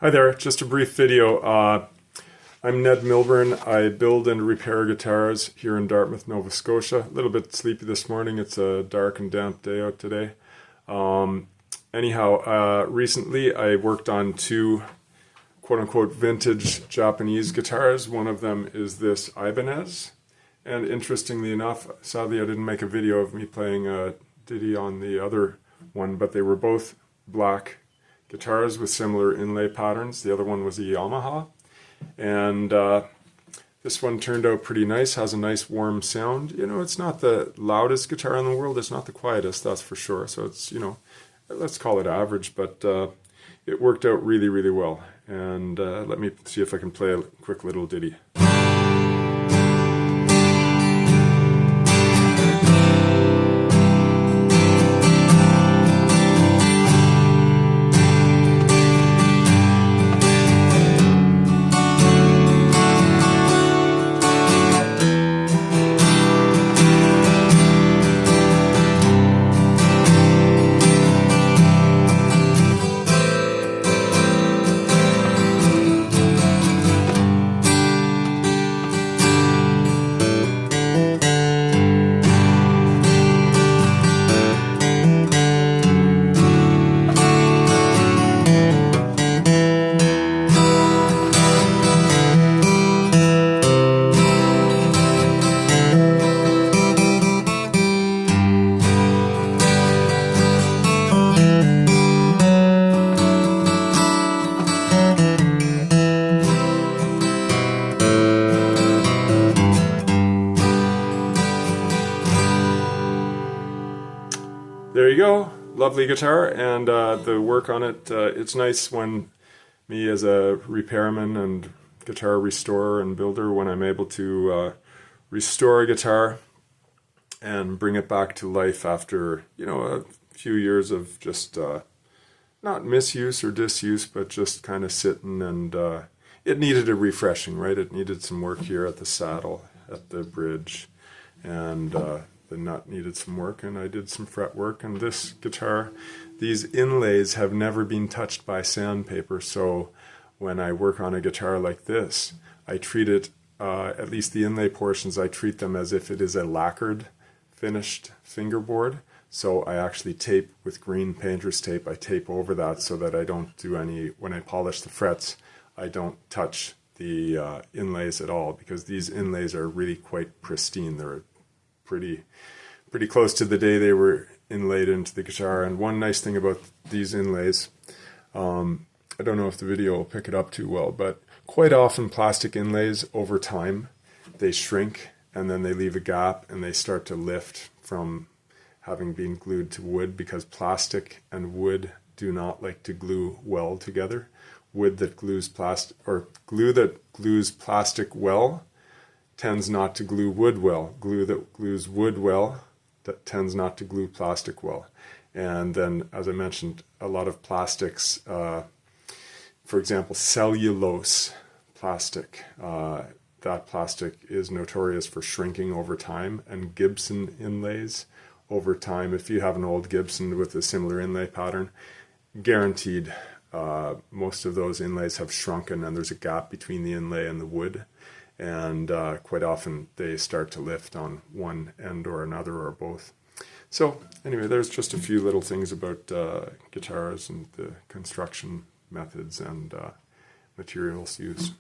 Hi there, just a brief video. I'm Ned Milburn. I build and repair guitars here in Dartmouth, Nova Scotia. A little bit sleepy this morning. It's a dark and damp day out today. Recently I worked on two quote-unquote vintage Japanese guitars. One of them is this Ibanez. And interestingly enough, sadly I didn't make a video of me playing a ditty on the other one, but they were both black guitars with similar inlay patterns. The other one was a Yamaha, and this one turned out pretty nice, has a nice warm sound. You know, it's not the loudest guitar in the world, it's not the quietest, that's for sure. So it's, you know, let's call it average, but it worked out really, really well. And let me see if I can play a quick little ditty. There you go, lovely guitar, and the work on it, it's nice when me as a repairman and guitar restorer and builder, when I'm able to restore a guitar and bring it back to life after, you know, a few years of just not misuse or disuse, but just kind of sitting, and it needed a refreshing, right? It needed some work here at the saddle, at the bridge, and the nut needed some work, and I did some fret work. And this guitar, these inlays have never been touched by sandpaper, so when I work on a guitar like this, I treat it, at least the inlay portions, I treat them as if it is a lacquered finished fingerboard. So I actually tape with green painter's tape, I tape over that so that I don't do any, when I polish the frets, I don't touch the inlays at all, because these inlays are really quite pristine. They're pretty close to the day they were inlaid into the guitar. And one nice thing about these inlays, I don't know if the video will pick it up too well, but quite often plastic inlays over time, they shrink and then they leave a gap and they start to lift from having been glued to wood, because plastic and wood do not like to glue well together. Wood that glues plastic, or glue that glues plastic well, tends not to glue wood well. Glue that glues wood well, that tends not to glue plastic well. And then, as I mentioned, a lot of plastics, for example, cellulose plastic, that plastic is notorious for shrinking over time, and Gibson inlays over time, if you have an old Gibson with a similar inlay pattern, guaranteed most of those inlays have shrunken, and there's a gap between the inlay and the wood. And quite often they start to lift on one end or another, or both. So anyway, there's just a few little things about guitars and the construction methods and materials used.